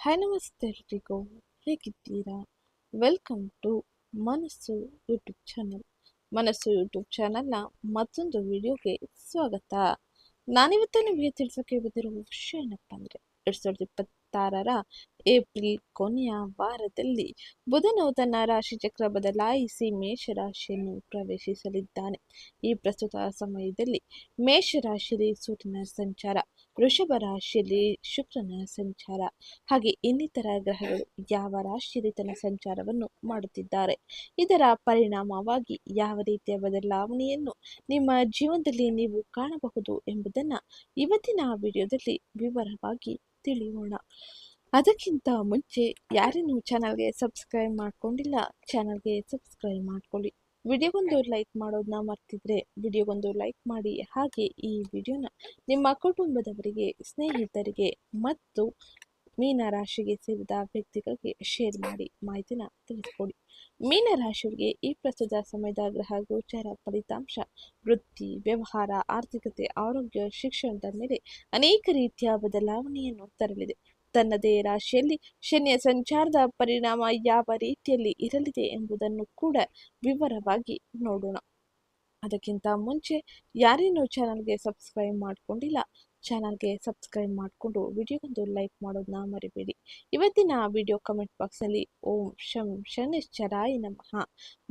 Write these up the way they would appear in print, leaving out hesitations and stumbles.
Hi ನಮಸ್ತೆ ಎಲ್ರಿಗೂ, ಹೇಗಿದ್ದೀರಾ? ವೆಲ್ಕಮ್ ಟು ಮನಸ್ಸು ಯೂಟ್ಯೂಬ್ ಚಾನಲ್. ಮನಸ್ಸು ಯೂಟ್ಯೂಬ್ ಚಾನಲ್ನ ಮತ್ತೊಂದು ವಿಡಿಯೋಗೆ ಸ್ವಾಗತ. ನಾನಿವತ್ತು ನಿಮಗೆ ತಿಳಿಸೋಕೆ ಬಂದಿರುವ ವಿಷಯ ಏನಪ್ಪ ಅಂದರೆ 2026ರ ಏಪ್ರಿಲ್ ಕೊನೆಯ ವಾರದಲ್ಲಿ ಬುಧನು ತನ್ನ ರಾಶಿ ಚಕ್ರ ಬದಲಾಯಿಸಿ ಮೇಷರಾಶಿಯನ್ನು ಪ್ರವೇಶಿಸಲಿದ್ದಾನೆ. ಈ ಪ್ರಸ್ತುತ ಸಮಯದಲ್ಲಿ ಮೇಷರಾಶಿಯಲ್ಲಿ ಸೂರ್ಯನ ಸಂಚಾರ, ವೃಷಭ ರಾಶಿಯಲ್ಲಿ ಶುಕ್ರನ ಸಂಚಾರ ಹಾಗೆ ಇನ್ನಿತರ ಗ್ರಹಗಳು ಯಾವ ರಾಶಿಯಲ್ಲಿ ತನ್ನ ಸಂಚಾರವನ್ನು ಮಾಡುತ್ತಿದ್ದಾರೆ, ಇದರ ಪರಿಣಾಮವಾಗಿ ಯಾವ ರೀತಿಯ ಬದಲಾವಣೆಯನ್ನು ನಿಮ್ಮ ಜೀವನದಲ್ಲಿ ನೀವು ಕಾಣಬಹುದು ಎಂಬುದನ್ನು ಇವತ್ತಿನ ವಿಡಿಯೋದಲ್ಲಿ ವಿವರವಾಗಿ ತಿಳಿಯೋಣ. ಅದಕ್ಕಿಂತ ಮುಂಚೆ ಯಾರೇನು ಚಾನಲ್ಗೆ ಸಬ್ಸ್ಕ್ರೈಬ್ ಮಾಡ್ಕೊಂಡಿಲ್ಲ, ಚಾನಲ್ಗೆ ಸಬ್ಸ್ಕ್ರೈಬ್ ಮಾಡ್ಕೊಳ್ಳಿ. ವಿಡಿಯೋಗೊಂದು ಲೈಕ್ ಮಾಡೋದನ್ನ ಮರ್ತಿದ್ರೆ ವಿಡಿಯೋಗೊಂದು ಲೈಕ್ ಮಾಡಿ. ಹಾಗೆ ಈ ವಿಡಿಯೋನ ನಿಮ್ಮ ಕುಟುಂಬದವರಿಗೆ, ಸ್ನೇಹಿತರಿಗೆ ಮತ್ತು ಮೀನ ರಾಶಿಗೆ ಸೇರಿದ ವ್ಯಕ್ತಿಗಳಿಗೆ ಶೇರ್ ಮಾಡಿ ಮಾಹಿತಿನ ತಿಳಿಸ್ಕೊಡಿ. ಮೀನ ರಾಶಿಯವರಿಗೆ ಈ ಪ್ರಸ್ತುತ ಸಮಯದ ಗ್ರಹ ಗೋಚಾರ ಫಲಿತಾಂಶ ವೃತ್ತಿ, ವ್ಯವಹಾರ, ಆರ್ಥಿಕತೆ, ಆರೋಗ್ಯ, ಶಿಕ್ಷಣದ ಮೇಲೆ ಅನೇಕ ರೀತಿಯ ಬದಲಾವಣೆಯನ್ನು ತರಲಿದೆ. ತನ್ನದೇ ರಾಶಿಯಲ್ಲಿ ಶನಿಯ ಸಂಚಾರದ ಪರಿಣಾಮ ಯಾವ ರೀತಿಯಲ್ಲಿ ಇರಲಿದೆ ಎಂಬುದನ್ನು ಕೂಡ ವಿವರವಾಗಿ ನೋಡೋಣ. ಅದಕ್ಕಿಂತ ಮುಂಚೆ ಯಾರೇನು ಚಾನಲ್ಗೆ ಸಬ್ಸ್ಕ್ರೈಬ್ ಮಾಡ್ಕೊಂಡಿಲ್ಲ, ಚಾನಲ್ಗೆ ಸಬ್ಸ್ಕ್ರೈಬ್ ಮಾಡಿಕೊಂಡು ವಿಡಿಯೋಗೊಂದು ಲೈಕ್ ಮಾಡೋದನ್ನ ಮರಿಬೇಡಿ. ಇವತ್ತಿನ ವಿಡಿಯೋ ಕಮೆಂಟ್ ಬಾಕ್ಸಲ್ಲಿ ಓಂ ಶಂ ಶನಿಶ್ಚರಾಯ ನಮಃ,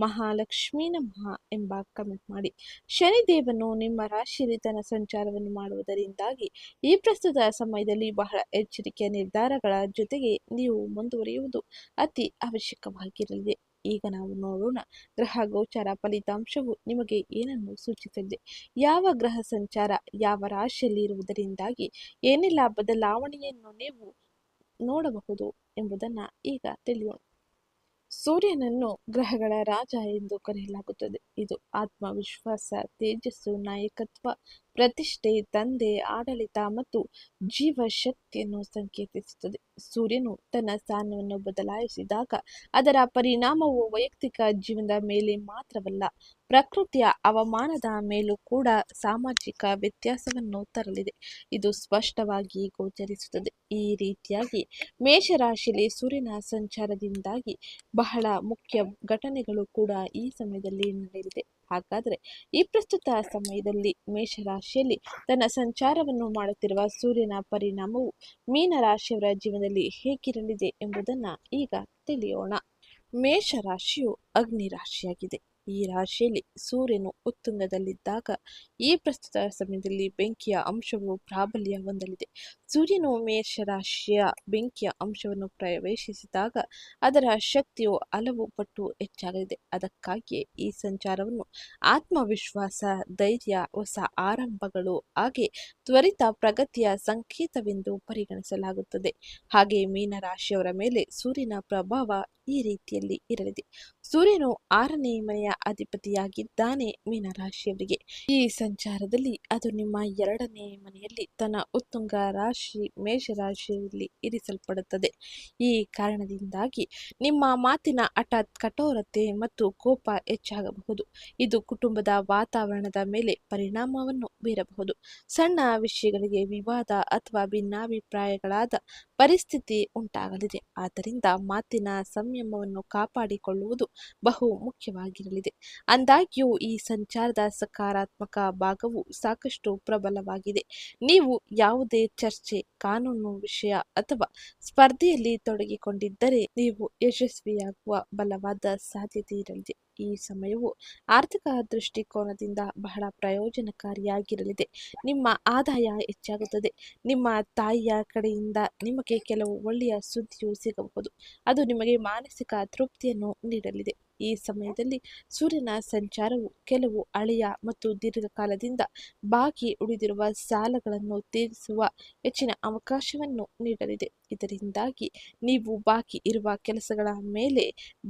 ಮಹಾಲಕ್ಷ್ಮೀ ನಮಃ ಎಂಬ ಕಮೆಂಟ್ ಮಾಡಿ. ಶನಿದೇವನು ನಿಮ್ಮ ರಾಶಿಯಲ್ಲಿ ತನ್ನ ಸಂಚಾರವನ್ನು ಮಾಡುವುದರಿಂದಾಗಿ ಈ ಪ್ರಸ್ತುತ ಸಮಯದಲ್ಲಿ ಬಹಳ ಎಚ್ಚರಿಕೆಯ ನಿರ್ಧಾರಗಳ ಜೊತೆಗೆ ನೀವು ಮುಂದುವರಿಯುವುದು ಅತಿ ಅವಶ್ಯಕವಾಗಿರಲಿದೆ. ಈಗ ನಾವು ನೋಡೋಣ ಗ್ರಹ ಗೋಚಾರ ಫಲಿತಾಂಶವು ನಿಮಗೆ ಏನನ್ನು ಸೂಚಿಸಲಿದೆ, ಯಾವ ಗ್ರಹ ಸಂಚಾರ ಯಾವ ರಾಶಿಯಲ್ಲಿ ಇರುವುದರಿಂದಾಗಿ ಏನೆಲ್ಲ ಬದಲಾವಣೆಯನ್ನು ನೀವು ನೋಡಬಹುದು ಎಂಬುದನ್ನ ಈಗ ತಿಳಿಯೋಣ. ಸೂರ್ಯನನ್ನು ಗ್ರಹಗಳ ರಾಜ ಎಂದು ಕರೆಯಲಾಗುತ್ತದೆ. ಇದು ಆತ್ಮವಿಶ್ವಾಸ, ತೇಜಸ್ಸು, ನಾಯಕತ್ವ, ಪ್ರತಿಷ್ಠೆ, ತಂದೆ, ಆಡಳಿತ ಮತ್ತು ಜೀವಶಕ್ತಿಯನ್ನು ಸಂಕೇತಿಸುತ್ತದೆ. ಸೂರ್ಯನು ತನ್ನ ಸ್ಥಾನವನ್ನು ಬದಲಾಯಿಸಿದಾಗ ಅದರ ಪರಿಣಾಮವು ವೈಯಕ್ತಿಕ ಜೀವನದ ಮೇಲೆ ಮಾತ್ರವಲ್ಲ, ಪ್ರಕೃತಿಯ ಹವಾಮಾನದ ಮೇಲೂ ಕೂಡ ಸಾಮಾಜಿಕ ವ್ಯತ್ಯಾಸವನ್ನು ತರಲಿದೆ. ಇದು ಸ್ಪಷ್ಟವಾಗಿ ಗೋಚರಿಸುತ್ತದೆ. ಈ ರೀತಿಯಾಗಿ ಮೇಷರಾಶಿಯಲ್ಲಿ ಸೂರ್ಯನ ಸಂಚಾರದಿಂದಾಗಿ ಬಹಳ ಮುಖ್ಯ ಘಟನೆಗಳು ಕೂಡ ಈ ಸಮಯದಲ್ಲಿ ನಡೆಯಲಿದೆ. ಹಾಗಾದರೆ ಈ ಪ್ರಸ್ತುತ ಸಮಯದಲ್ಲಿ ಮೇಷರಾಶಿಯಲ್ಲಿ ತನ್ನ ಸಂಚಾರವನ್ನು ಮಾಡುತ್ತಿರುವ ಸೂರ್ಯನ ಪರಿಣಾಮವು ಮೀನರಾಶಿಯವರ ಜೀವನದಲ್ಲಿ ಹೇಗಿರಲಿದೆ ಎಂಬುದನ್ನು ಈಗ ತಿಳಿಯೋಣ. ಮೇಷರಾಶಿಯು ಅಗ್ನಿ ರಾಶಿಯಾಗಿದೆ. ಈ ರಾಶಿಯಲ್ಲಿ ಸೂರ್ಯನು ಉತ್ತುಂಗದಲ್ಲಿದ್ದಾಗ ಈ ಪ್ರಸ್ತುತ ಸಮಯದಲ್ಲಿ ಬೆಂಕಿಯ ಅಂಶವು ಪ್ರಾಬಲ್ಯ ಹೊಂದಲಿದೆ. ಸೂರ್ಯನು ಮೇಷರಾಶಿಯ ಬೆಂಕಿಯ ಅಂಶವನ್ನು ಪ್ರವೇಶಿಸಿದಾಗ ಅದರ ಶಕ್ತಿಯು ಹಲವು ಪಟ್ಟು ಹೆಚ್ಚಾಗಲಿದೆ. ಅದಕ್ಕಾಗಿಯೇ ಈ ಸಂಚಾರವನ್ನು ಆತ್ಮವಿಶ್ವಾಸ, ಧೈರ್ಯ, ಹೊಸ ಆರಂಭಗಳು ಹಾಗೆ ತ್ವರಿತ ಪ್ರಗತಿಯ ಸಂಕೇತವೆಂದು ಪರಿಗಣಿಸಲಾಗುತ್ತದೆ. ಹಾಗೆ ಮೀನರಾಶಿಯವರ ಮೇಲೆ ಸೂರ್ಯನ ಪ್ರಭಾವ ಈ ರೀತಿಯಲ್ಲಿ ಇರಲಿದೆ. ಸೂರ್ಯನು 6ನೇ ಮನೆಯ ಅಧಿಪತಿಯಾಗಿದ್ದಾನೆ ಮೀನರಾಶಿಯವರಿಗೆ. ಈ ಸಂಚಾರದಲ್ಲಿ ಅದು ನಿಮ್ಮ 2ನೇ ಮನೆಯಲ್ಲಿ ತನ್ನ ಉತ್ತುಂಗ ರಾಶಿ ಮೇಷರಾಶಿಯಲ್ಲಿ ಇರಿಸಲ್ಪಡುತ್ತದೆ. ಈ ಕಾರಣದಿಂದಾಗಿ ನಿಮ್ಮ ಮಾತಿನ ಹಠಾತ್ ಕಠೋರತೆ ಮತ್ತು ಕೋಪ ಹೆಚ್ಚಾಗಬಹುದು. ಇದು ಕುಟುಂಬದ ವಾತಾವರಣದ ಮೇಲೆ ಪರಿಣಾಮವನ್ನು ಬೀರಬಹುದು. ಸಣ್ಣ ವಿಷಯಗಳಿಗೆ ವಿವಾದ ಅಥವಾ ಭಿನ್ನಾಭಿಪ್ರಾಯಗಳಾದ ಪರಿಸ್ಥಿತಿ ಉಂಟಾಗಲಿದೆ. ಆದ್ದರಿಂದ ಮಾತಿನ ಸಂಯಮವನ್ನು ಕಾಪಾಡಿಕೊಳ್ಳುವುದು ಬಹು ಮುಖ್ಯವಾಗಿರಲಿದೆ. ಆದಾಗ್ಯೂ ಈ ಸಂಚಾರದ ಸಕಾರಾತ್ಮಕ ಭಾಗವು ಸಾಕಷ್ಟು ಪ್ರಬಲವಾಗಿದೆ. ನೀವು ಯಾವುದೇ ಚರ್ಚೆ, ಕಾನೂನು ವಿಷಯ ಅಥವಾ ಸ್ಪರ್ಧೆಯಲ್ಲಿ ತೊಡಗಿಕೊಂಡಿದ್ದರೆ ನೀವು ಯಶಸ್ವಿಯಾಗುವ ಬಲವಾದ ಸಾಧ್ಯತೆ ಇರಲಿದೆ. ಈ ಸಮಯವು ಆರ್ಥಿಕ ದೃಷ್ಟಿಕೋನದಿಂದ ಬಹಳ ಪ್ರಯೋಜನಕಾರಿಯಾಗಿರಲಿದೆ. ನಿಮ್ಮ ಆದಾಯ ಹೆಚ್ಚಾಗುತ್ತದೆ. ನಿಮ್ಮ ತಾಯಿಯ ಕಡೆಯಿಂದ ನಿಮಗೆ ಕೆಲವು ಒಳ್ಳೆಯ ಸುದ್ದಿಯು ಸಿಗಬಹುದು. ಅದು ನಿಮಗೆ ಮಾನಸಿಕ ತೃಪ್ತಿಯನ್ನು ನೀಡಲಿದೆ. ಈ ಸಮಯದಲ್ಲಿ ಸೂರ್ಯನ ಸಂಚಾರವು ಕೆಲವು ಹಳೆಯ ಮತ್ತು ದೀರ್ಘಕಾಲದಿಂದ ಬಾಕಿ ಉಳಿದಿರುವ ಸಾಲಗಳನ್ನು ತೀರಿಸುವ ಹೆಚ್ಚಿನ ಅವಕಾಶವನ್ನು ನೀಡಲಿದೆ. ಇದರಿಂದಾಗಿ ನೀವು ಬಾಕಿ ಇರುವ ಕೆಲಸಗಳ ಮೇಲೆ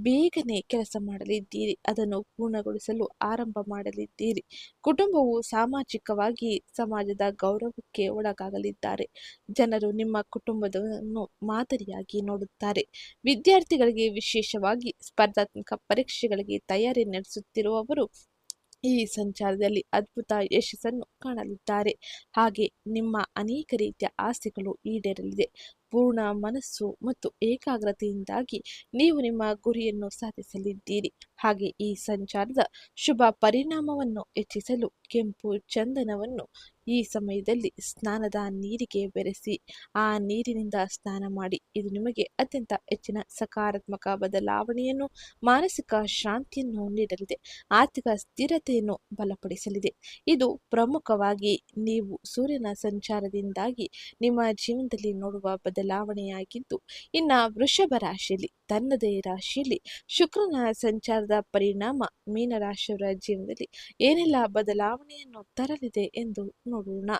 ಬೇಗನೆ ಕೆಲಸ ಮಾಡಲಿದ್ದೀರಿ, ಅದನ್ನು ಪೂರ್ಣಗೊಳಿಸಲು ಆರಂಭ ಮಾಡಲಿದ್ದೀರಿ. ಕುಟುಂಬವು ಸಾಮಾಜಿಕವಾಗಿ ಸಮಾಜದ ಗೌರವಕ್ಕೆ ಒಳಗಾಗಲಿದ್ದಾರೆ. ಜನರು ನಿಮ್ಮ ಕುಟುಂಬವನ್ನು ಮಾದರಿಯಾಗಿ ನೋಡುತ್ತಾರೆ. ವಿದ್ಯಾರ್ಥಿಗಳಿಗೆ, ವಿಶೇಷವಾಗಿ ಸ್ಪರ್ಧಾತ್ಮಕ ಪರೀಕ್ಷೆಗಳಿಗೆ ತಯಾರಿ ನಡೆಸುತ್ತಿರುವವರು ಈ ಸಂಚಾರದಲ್ಲಿ ಅದ್ಭುತ ಯಶಸ್ಸನ್ನು ಕಾಣಲಿದ್ದಾರೆ. ಹಾಗೆ ನಿಮ್ಮ ಅನೇಕ ರೀತಿಯ ಆಸೆಗಳು ಈಡೇರಲಿದೆ. ಪೂರ್ಣ ಮನಸ್ಸು ಮತ್ತು ಏಕಾಗ್ರತೆಯಿಂದಾಗಿ ನೀವು ನಿಮ್ಮ ಗುರಿಯನ್ನು ಸಾಧಿಸಲಿದ್ದೀರಿ. ಹಾಗೆ ಈ ಸಂಚಾರದ ಶುಭ ಪರಿಣಾಮವನ್ನು ಹೆಚ್ಚಿಸಲು ಕೆಂಪು ಚಂದನವನ್ನು ಈ ಸಮಯದಲ್ಲಿ ಸ್ನಾನದ ನೀರಿಗೆ ಬೆರೆಸಿ ಆ ನೀರಿನಿಂದ ಸ್ನಾನ ಮಾಡಿ. ಇದು ನಿಮಗೆ ಅತ್ಯಂತ ಹೆಚ್ಚಿನ ಸಕಾರಾತ್ಮಕ ಬದಲಾವಣೆಯನ್ನು, ಮಾನಸಿಕ ಶಾಂತಿಯನ್ನು ನೀಡಲಿದೆ, ಆರ್ಥಿಕ ಸ್ಥಿರತೆಯನ್ನು ಬಲಪಡಿಸಲಿದೆ. ಇದು ಪ್ರಮುಖವಾಗಿ ನೀವು ಸೂರ್ಯನ ಸಂಚಾರದಿಂದಾಗಿ ನಿಮ್ಮ ಜೀವನದಲ್ಲಿ ನೋಡುವ ಬದಲಾವಣೆಯಾಗಿದ್ದು, ಇನ್ನು ವೃಷಭ ರಾಶಿಯಲ್ಲಿ ತನ್ನದೇ ರಾಶಿಯಲ್ಲಿ ಶುಕ್ರನ ಸಂಚಾರದ ಪರಿಣಾಮ ಮೀನರಾಶಿಯವರ ಜೀವನದಲ್ಲಿ ಏನೆಲ್ಲ ಬದಲಾವಣೆಯನ್ನು ತರಲಿದೆ ಎಂದು ನೋಡೋಣ.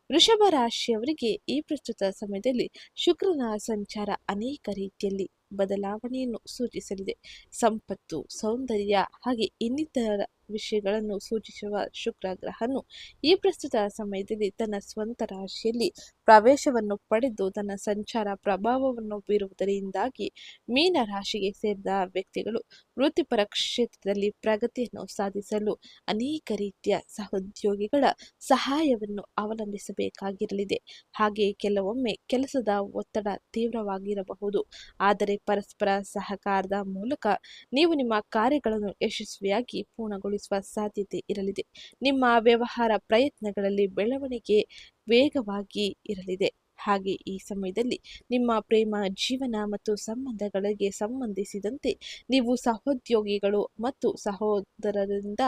ವೃಷಭ ರಾಶಿಯವರಿಗೆ ಈ ಪ್ರಸ್ತುತ ಸಮಯದಲ್ಲಿ ಶುಕ್ರನ ಸಂಚಾರ ಅನೇಕ ರೀತಿಯಲ್ಲಿ ಬದಲಾವಣೆಯನ್ನು ಸೂಚಿಸಲಿದೆ. ಸಂಪತ್ತು, ಸೌಂದರ್ಯ ಹಾಗೆ ಇನ್ನಿತರ ವಿಷಯಗಳನ್ನು ಸೂಚಿಸುವ ಶುಕ್ರ ಗ್ರಹನು ಈ ಪ್ರಸ್ತುತ ಸಮಯದಲ್ಲಿ ತನ್ನ ಸ್ವಂತ ರಾಶಿಯಲ್ಲಿ ಪ್ರವೇಶವನ್ನು ಪಡೆದು ತನ್ನ ಸಂಚಾರ ಪ್ರಭಾವವನ್ನು ಬೀರುವುದರಿಂದಾಗಿ ಮೀನ ರಾಶಿಗೆ ಸೇರಿದ ವ್ಯಕ್ತಿಗಳು ವೃತ್ತಿಪರ ಕ್ಷೇತ್ರದಲ್ಲಿ ಪ್ರಗತಿಯನ್ನು ಸಾಧಿಸಲು ಅನೇಕ ರೀತಿಯ ಸಹೋದ್ಯೋಗಿಗಳ ಸಹಾಯವನ್ನು ಅವಲಂಬಿಸಬೇಕಾಗಿರಲಿದೆ. ಹಾಗೆ ಕೆಲವೊಮ್ಮೆ ಕೆಲಸದ ಒತ್ತಡ ತೀವ್ರವಾಗಿರಬಹುದು, ಆದರೆ ಪರಸ್ಪರ ಸಹಕಾರದ ಮೂಲಕ ನೀವು ನಿಮ್ಮ ಕಾರ್ಯಗಳನ್ನು ಯಶಸ್ವಿಯಾಗಿ ಪೂರ್ಣಗೊಳಿಸುವ ಸಾಧ್ಯತೆ ಇರಲಿದೆ. ನಿಮ್ಮ ವ್ಯವಹಾರ ಪ್ರಯತ್ನಗಳಲ್ಲಿ ಬೆಳವಣಿಗೆ ವೇಗವಾಗಿ ಇರಲಿದೆ. ಹಾಗೆ ಈ ಸಮಯದಲ್ಲಿ ನಿಮ್ಮ ಪ್ರೇಮ ಜೀವನ ಮತ್ತು ಸಂಬಂಧಗಳಿಗೆ ಸಂಬಂಧಿಸಿದಂತೆ ನೀವು ಸಹೋದ್ಯೋಗಿಗಳು ಮತ್ತು ಸಹೋದರರಿಂದ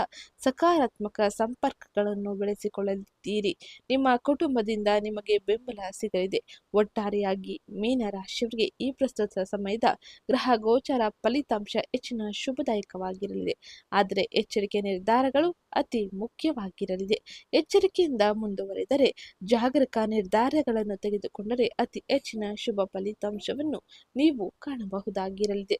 ಸಕಾರಾತ್ಮಕ ಸಂಪರ್ಕಗಳನ್ನು ಬೆಳೆಸಿಕೊಳ್ಳಲಿದ್ದೀರಿ. ನಿಮ್ಮ ಕುಟುಂಬದಿಂದ ನಿಮಗೆ ಬೆಂಬಲ ಸಿಗಲಿದೆ. ಒಟ್ಟಾರೆಯಾಗಿ ಮೀನ ರಾಶಿಯವರಿಗೆ ಈ ಪ್ರಸ್ತುತ ಸಮಯದ ಗ್ರಹ ಗೋಚಾರ ಫಲಿತಾಂಶ ಹೆಚ್ಚಿನ ಶುಭದಾಯಕವಾಗಿರಲಿದೆ. ಆದರೆ ಎಚ್ಚರಿಕೆ ನಿರ್ಧಾರಗಳು ಅತಿ ಮುಖ್ಯವಾಗಿರಲಿದೆ. ಎಚ್ಚರಿಕೆಯಿಂದ ಮುಂದುವರೆದರೆ, ಜಾಗರೂಕ ನಿರ್ಧಾರಗಳನ್ನು ತೆಗೆದುಕೊಂಡರೆ ಅತಿ ಹೆಚ್ಚಿನ ಶುಭ ಫಲಿತಾಂಶವನ್ನು ನೀವು ಕಾಣಬಹುದಾಗಿರಲಿದೆ.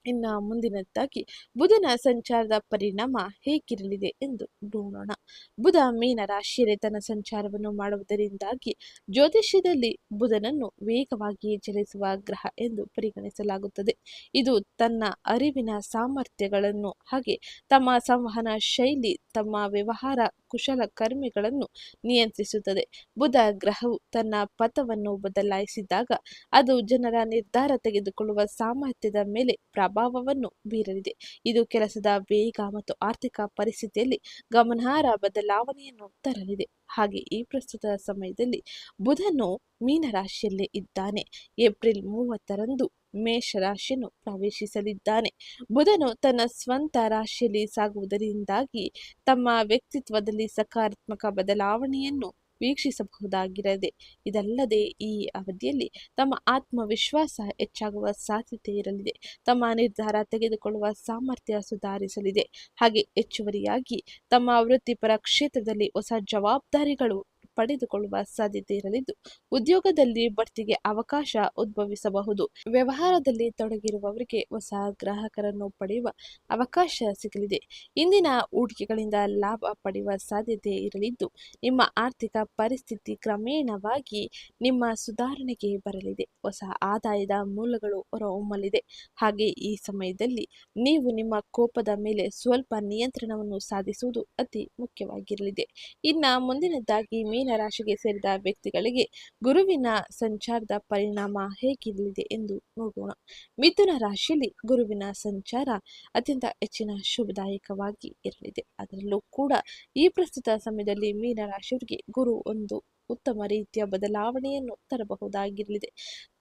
ಇನ್ನು ಮುಂದಿನದ್ದಾಗಿ ಬುಧನ ಸಂಚಾರದ ಪರಿಣಾಮ ಹೇಗಿರಲಿದೆ ಎಂದು ನೋಡೋಣ. ಬುಧ ಮೀನ ರಾಶಿಯಲ್ಲಿ ತನ್ನ ಸಂಚಾರವನ್ನು ಮಾಡುವುದರಿಂದಾಗಿ ಜ್ಯೋತಿಷ್ಯದಲ್ಲಿ ಬುಧನನ್ನು ವೇಗವಾಗಿ ಚಲಿಸುವ ಗ್ರಹ ಎಂದು ಪರಿಗಣಿಸಲಾಗುತ್ತದೆ. ಇದು ತನ್ನ ಅರಿವಿನ ಸಾಮರ್ಥ್ಯಗಳನ್ನು ಹಾಗೆ ತಮ್ಮ ಸಂವಹನ ಶೈಲಿ, ತಮ್ಮ ವ್ಯವಹಾರ ಕುಶಲಕರ್ಮಿಗಳನ್ನು ನಿಯಂತ್ರಿಸುತ್ತದೆ. ಬುಧ ಗ್ರಹವು ತನ್ನ ಪಥವನ್ನು ಬದಲಾಯಿಸಿದಾಗ ಅದು ಜನರ ನಿರ್ಧಾರ ತೆಗೆದುಕೊಳ್ಳುವ ಸಾಮರ್ಥ್ಯದ ಮೇಲೆ ಪ್ರಭಾವವನ್ನು ಬೀರಲಿದೆ. ಇದು ಕೆಲಸದ ವೇಗ ಮತ್ತು ಆರ್ಥಿಕ ಪರಿಸ್ಥಿತಿಯಲ್ಲಿ ಗಮನಾರ್ಹ ಬದಲಾವಣೆಯನ್ನು ತರಲಿದೆ. ಹಾಗೆ ಈ ಪ್ರಸ್ತುತ ಸಮಯದಲ್ಲಿ ಬುಧನು ಮೀನ ರಾಶಿಯಲ್ಲೇ ಇದ್ದಾನೆ. ಏಪ್ರಿಲ್ 30ರಂದು ಮೇಷ ರಾಶಿಯನ್ನು ಪ್ರವೇಶಿಸಲಿದ್ದಾನೆ. ಬುಧನು ತನ್ನ ಸ್ವಂತ ರಾಶಿಯಲ್ಲಿ ಸಾಗುವುದರಿಂದಾಗಿ ತಮ್ಮ ವ್ಯಕ್ತಿತ್ವದಲ್ಲಿ ಸಕಾರಾತ್ಮಕ ಬದಲಾವಣೆಯನ್ನು ವೀಕ್ಷಿಸಬಹುದಾಗಿರದೆ. ಇದಲ್ಲದೆ ಈ ಅವಧಿಯಲ್ಲಿ ತಮ್ಮ ಆತ್ಮವಿಶ್ವಾಸ ಹೆಚ್ಚಾಗುವ ಸಾಧ್ಯತೆ ಇರಲಿದೆ. ತಮ್ಮ ನಿರ್ಧಾರ ತೆಗೆದುಕೊಳ್ಳುವ ಸಾಮರ್ಥ್ಯ ಸುಧಾರಿಸಲಿದೆ. ಹಾಗೆ ಹೆಚ್ಚುವರಿಯಾಗಿ ತಮ್ಮ ವೃತ್ತಿಪರ ಕ್ಷೇತ್ರದಲ್ಲಿ ಹೊಸ ಜವಾಬ್ದಾರಿಗಳು ಪಡೆದುಕೊಳ್ಳುವ ಸಾಧ್ಯತೆ ಇರಲಿದ್ದು, ಉದ್ಯೋಗದಲ್ಲಿ ಬಡ್ತಿಗೆ ಅವಕಾಶ ಉದ್ಭವಿಸಬಹುದು. ವ್ಯವಹಾರದಲ್ಲಿ ತೊಡಗಿರುವವರಿಗೆ ಹೊಸ ಗ್ರಾಹಕರನ್ನು ಪಡೆಯುವ ಅವಕಾಶ ಸಿಗಲಿದೆ. ಇಂದಿನ ಹೂಡಿಕೆಗಳಿಂದ ಲಾಭ ಪಡೆಯುವ ಸಾಧ್ಯತೆ ಇರಲಿದ್ದು, ನಿಮ್ಮ ಆರ್ಥಿಕ ಪರಿಸ್ಥಿತಿ ಕ್ರಮೇಣವಾಗಿ ನಿಮ್ಮ ಸುಧಾರಣೆಗೆ ಬರಲಿದೆ. ಹೊಸ ಆದಾಯದ ಮೂಲಗಳು ಹೊರಹೊಮ್ಮಲಿದೆ. ಹಾಗೆ ಈ ಸಮಯದಲ್ಲಿ ನೀವು ನಿಮ್ಮ ಕೋಪದ ಮೇಲೆ ಸ್ವಲ್ಪ ನಿಯಂತ್ರಣವನ್ನು ಸಾಧಿಸುವುದು ಅತಿ ಮುಖ್ಯವಾಗಿರಲಿದೆ. ಇನ್ನು ಮುಂದಿನದ್ದಾಗಿ ಮೀನ ರಾಶಿಗೆ ಸೇರಿದ ವ್ಯಕ್ತಿಗಳಿಗೆ ಗುರುವಿನ ಸಂಚಾರದ ಪರಿಣಾಮ ಹೇಗಿರಲಿದೆ ಎಂದು ನೋಡೋಣ. ಮಿಥುನ ರಾಶಿಯಲ್ಲಿ ಗುರುವಿನ ಸಂಚಾರ ಅತ್ಯಂತ ಹೆಚ್ಚಿನ ಶುಭದಾಯಕವಾಗಿ ಇರಲಿದೆ. ಅದರಲ್ಲೂ ಕೂಡ ಈ ಪ್ರಸ್ತುತ ಸಮಯದಲ್ಲಿ ಮೀನ ರಾಶಿಯವರಿಗೆ ಗುರು ಒಂದು ಉತ್ತಮ ರೀತಿಯ ಬದಲಾವಣೆಯನ್ನು ತರಬಹುದಾಗಿರಲಿದೆ.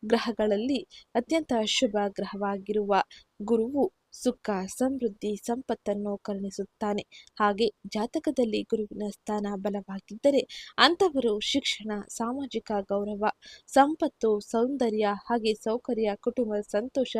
ಗ್ರಹಗಳಲ್ಲಿ ಅತ್ಯಂತ ಶುಭ ಗ್ರಹವಾಗಿರುವ ಗುರುವು ಸುಖ, ಸಮೃದ್ಧಿ, ಸಂಪತ್ತನ್ನು ಕರುಣಿಸುತ್ತಾನೆ. ಹಾಗೆ ಜಾತಕದಲ್ಲಿ ಗುರುವಿನ ಸ್ಥಾನ ಬಲವಾಗಿದ್ದರೆ ಅಂಥವರು ಶಿಕ್ಷಣ, ಸಾಮಾಜಿಕ ಗೌರವ, ಸಂಪತ್ತು, ಸೌಂದರ್ಯ ಹಾಗೆ ಸೌಕರ್ಯ, ಕುಟುಂಬದ ಸಂತೋಷ,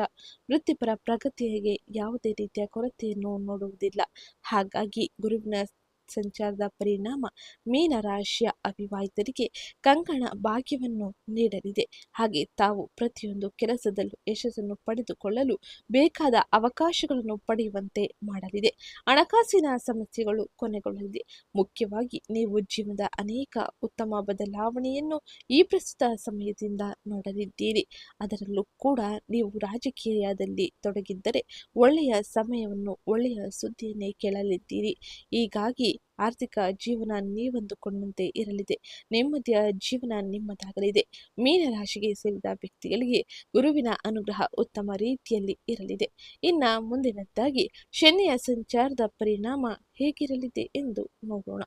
ವೃತ್ತಿಪರ ಪ್ರಗತಿಗೆ ಯಾವುದೇ ರೀತಿಯ ಕೊರತೆಯನ್ನು ನೋಡುವುದಿಲ್ಲ. ಹಾಗಾಗಿ ಗುರುವಿನ ಸಂಚಾರದ ಪರಿಣಾಮ ಮೀನ ರಾಶಿಯ ಅವಿವಾಹಿತರಿಗೆ ಕಂಕಣ ಭಾಗ್ಯವನ್ನು ನೀಡಲಿದೆ. ಹಾಗೆ ತಾವು ಪ್ರತಿಯೊಂದು ಕೆಲಸದಲ್ಲೂ ಯಶಸ್ಸನ್ನು ಪಡೆದುಕೊಳ್ಳಲು ಬೇಕಾದ ಅವಕಾಶಗಳನ್ನು ಪಡೆಯುವಂತೆ ಮಾಡಲಿದೆ. ಹಣಕಾಸಿನ ಸಮಸ್ಯೆಗಳು ಕೊನೆಗೊಳ್ಳಲಿದೆ. ಮುಖ್ಯವಾಗಿ ನೀವು ಜೀವನದ ಅನೇಕ ಉತ್ತಮ ಬದಲಾವಣೆಯನ್ನು ಈ ಪ್ರಸ್ತುತ ಸಮಯದಿಂದ ನೋಡಲಿದ್ದೀರಿ. ಅದರಲ್ಲೂ ಕೂಡ ನೀವು ರಾಜಕೀಯದಲ್ಲಿ ತೊಡಗಿದ್ದರೆ ಒಳ್ಳೆಯ ಸಮಯವನ್ನು, ಒಳ್ಳೆಯ ಸುದ್ದಿಯನ್ನೇ ಕೇಳಲಿದ್ದೀರಿ. ಹೀಗಾಗಿ ಆರ್ಥಿಕ ಜೀವನ ನೀವಂದುಕೊಂಡಂತೆ ಇರಲಿದೆ. ನೆಮ್ಮದಿಯ ಜೀವನ ನಿಮ್ಮದಾಗಲಿದೆ. ಮೀನರಾಶಿಗೆ ಸೇರಿದ ವ್ಯಕ್ತಿಗಳಿಗೆ ಗುರುವಿನ ಅನುಗ್ರಹ ಉತ್ತಮ ರೀತಿಯಲ್ಲಿ ಇರಲಿದೆ. ಇನ್ನ ಮುಂದಿನದ್ದಾಗಿ ಶನಿಯ ಸಂಚಾರದ ಪರಿಣಾಮ ಹೇಗಿರಲಿದೆ ಎಂದು ನೋಡೋಣ.